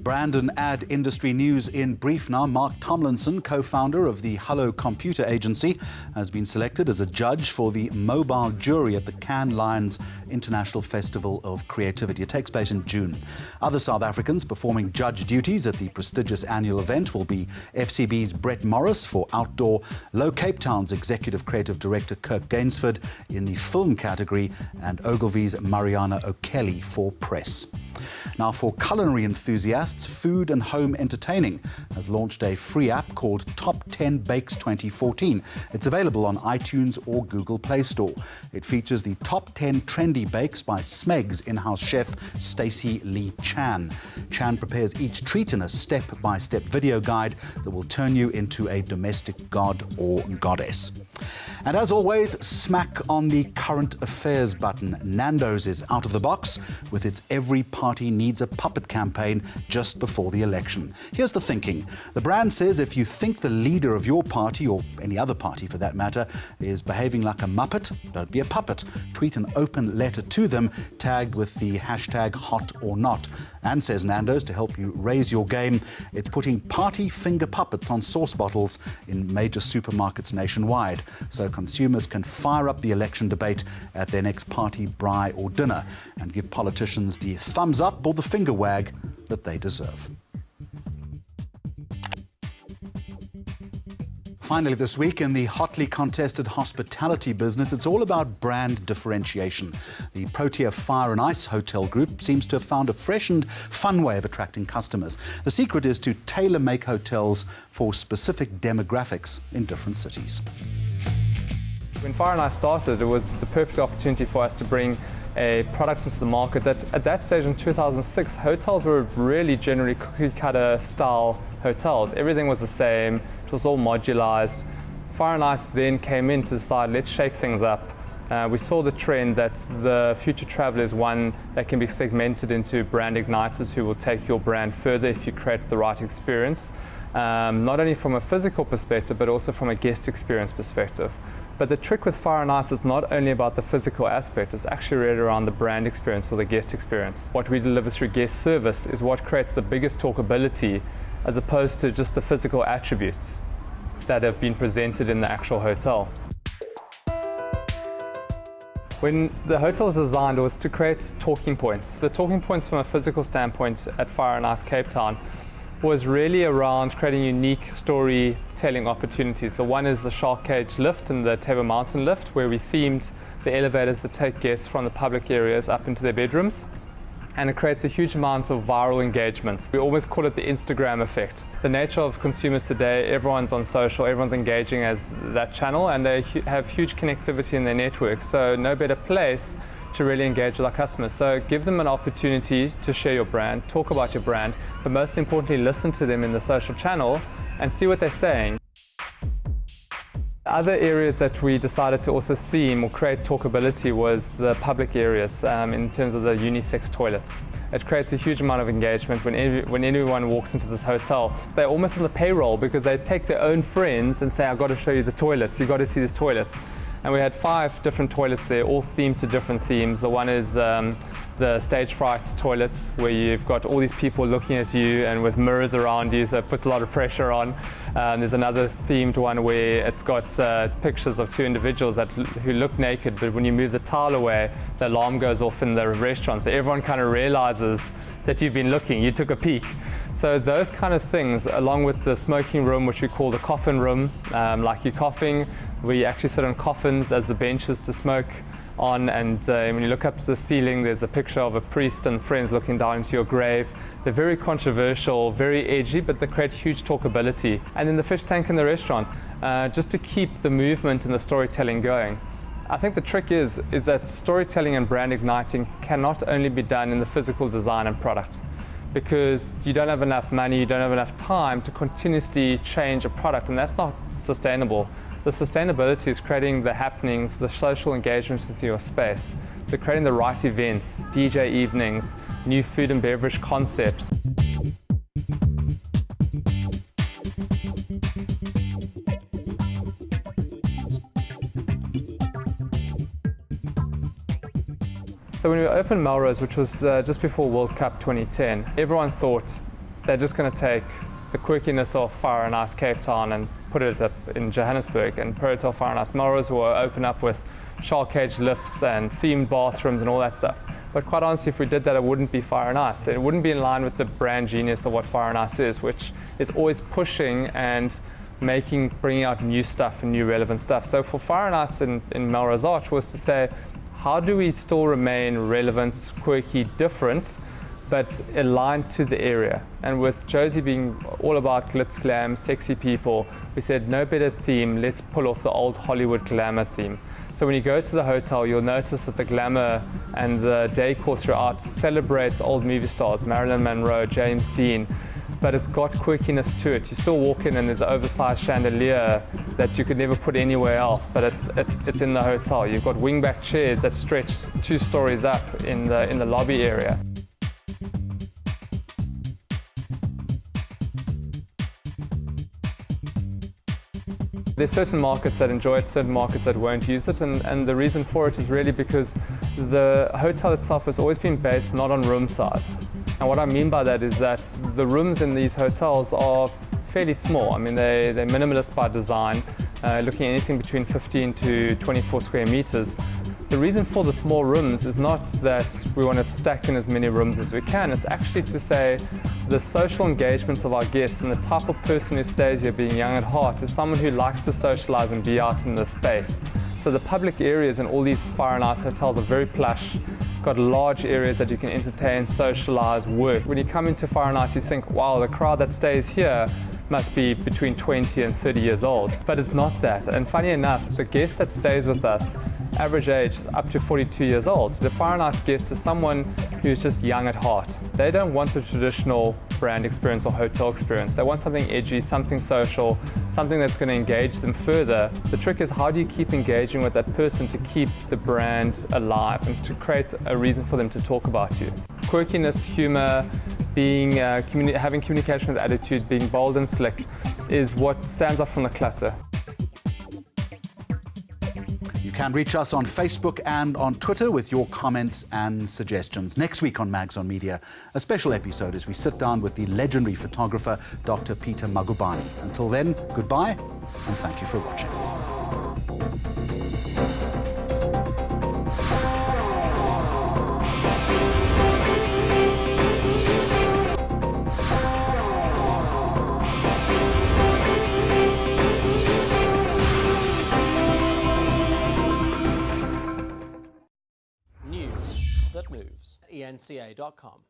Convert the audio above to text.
Brand and ad industry news in brief now. Mark Tomlinson, co-founder of the Hello Computer Agency, has been selected as a judge for the mobile jury at the Cannes Lions International Festival of Creativity. It takes place in June. Other South Africans performing judge duties at the prestigious annual event will be FCB's Brett Morris for outdoor, Low Cape Town's Executive Creative Director Kirk Gainsford in the film category, and Ogilvy's Mariana O'Kelly for press. Now, for culinary enthusiasts, Food and Home Entertaining has launched a free app called Top 10 Bakes 2014. It's available on iTunes or Google Play Store. It features the top 10 trendy bakes by Smeg's in-house chef Stacey Lee Chan. Chan prepares each treat in a step-by-step video guide that will turn you into a domestic god or goddess. And as always, smack on the current affairs button. Nando's is out of the box with its Every Party Needs a Puppet campaign just before the election. Here's the thinking. The brand says if you think the leader of your party, or any other party for that matter, is behaving like a muppet, don't be a puppet. Tweet an open letter to them, tagged with the hashtag #HotOrNot. And says Nando's, to help you raise your game, it's putting party finger puppets on sauce bottles in major supermarkets nationwide, so consumers can fire up the election debate at their next party, braai or dinner and give politicians the thumbs up or the finger wag that they deserve. Finally this week, in the hotly contested hospitality business, it's all about brand differentiation. The Protea Fire Ice hotel group seems to have found a fresh and fun way of attracting customers. The secret is to tailor-make hotels for specific demographics in different cities. When Fire Ice started, it was the perfect opportunity for us to bring a product into the market that at that stage in 2006, hotels were really generally cookie-cutter style hotels. Everything was the same, it was all modularized. Fire Ice then came in to decide, let's shake things up. We saw the trend that the future travel is one that can be segmented into brand igniters who will take your brand further if you create the right experience, not only from a physical perspective, but also from a guest experience perspective. But the trick with Fire and Ice is not only about the physical aspect, it's actually really around the brand experience or the guest experience. What we deliver through guest service is what creates the biggest talkability, as opposed to just the physical attributes that have been presented in the actual hotel. When the hotel was designed, it was to create talking points. The talking points from a physical standpoint at Fire and Ice Cape Town was really around creating unique storytelling opportunities. So one is the Shark Cage lift and the Table Mountain lift, where we themed the elevators to take guests from the public areas up into their bedrooms. And it creates a huge amount of viral engagement. We almost call it the Instagram effect. The nature of consumers today, everyone's on social, everyone's engaging as that channel, and they have huge connectivity in their network. So no better place to really engage with our customers. So give them an opportunity to share your brand, talk about your brand, but most importantly, listen to them in the social channel and see what they're saying. Other areas that we decided to also theme or create talkability was the public areas in terms of the unisex toilets. It creates a huge amount of engagement when anyone walks into this hotel. They're almost on the payroll because they take their own friends and say, I've got to show you the toilets, you've got to see these toilets. And we had 5 different toilets there, all themed to different themes. The one is the stage fright toilets, where you've got all these people looking at you and with mirrors around you, so it puts a lot of pressure on. There's another themed one where it's got pictures of 2 individuals who look naked, but when you move the towel away, the alarm goes off in the restaurant. So everyone kind of realizes that you've been looking, you took a peek. So those kind of things, along with the smoking room, which we call the coffin room, like you're coughing, we actually sit on coffins as the benches to smoke on, and when you look up to the ceiling, there's a picture of a priest and friends looking down into your grave. They're very controversial, very edgy, but they create huge talkability. And then the fish tank in the restaurant, just to keep the movement and the storytelling going. I think the trick is that storytelling and brand igniting cannot only be done in the physical design and product, because you don't have enough money, you don't have enough time to continuously change a product, and that's not sustainable. The sustainability is creating the happenings, the social engagement with your space. So creating the right events, DJ evenings, new food and beverage concepts. So when we opened Melrose, which was just before World Cup 2010, everyone thought they're just going to take the quirkiness of Fire and Ice Cape Town and put it up in Johannesburg, and Protea Fire and Ice Melrose will open up with shark cage lifts and themed bathrooms and all that stuff. But quite honestly, if we did that, it wouldn't be Fire and Ice. It wouldn't be in line with the brand genius of what Fire and Ice is, which is always pushing and bringing out new stuff and new relevant stuff. So for Fire and Ice in Melrose Arch was to say, how do we still remain relevant, quirky, different, but aligned to the area? And with Josie being all about glitz, glam, sexy people, we said no better theme, let's pull off the old Hollywood glamour theme. So when you go to the hotel, you'll notice that the glamour and the decor throughout celebrates old movie stars, Marilyn Monroe, James Dean, but it's got quirkiness to it. You still walk in and there's an oversized chandelier that you could never put anywhere else, but it's in the hotel. You've got wingback chairs that stretch 2 stories up in the lobby area. There's certain markets that enjoy it, certain markets that won't use it, and the reason for it is really because the hotel itself has always been based not on room size. And what I mean by that is that the rooms in these hotels are fairly small. I mean, they're minimalist by design, looking at anything between 15 to 24 square meters. The reason for the small rooms is not that we want to stack in as many rooms as we can. It's actually to say the social engagements of our guests and the type of person who stays here, being young at heart, is someone who likes to socialize and be out in the space. So the public areas in all these Fire and Ice hotels are very plush, got large areas that you can entertain, socialize, work. When you come into Fire and Ice, you think, wow, the crowd that stays here must be between 20 and 30 years old. But it's not that. And funny enough, the guest that stays with us, average age is up to 42 years old. The Fire and Ice guest is someone who's just young at heart. They don't want the traditional brand experience or hotel experience. They want something edgy, something social, something that's going to engage them further. The trick is, how do you keep engaging with that person to keep the brand alive and to create a reason for them to talk about you? Quirkiness, humor, having communication with attitude, being bold and slick is what stands out from the clutter. You can reach us on Facebook and on Twitter with your comments and suggestions. Next week on Mags on Media, a special episode as we sit down with the legendary photographer, Dr. Peter Magubane. Until then, goodbye and thank you for watching. That moves. ENCA.com.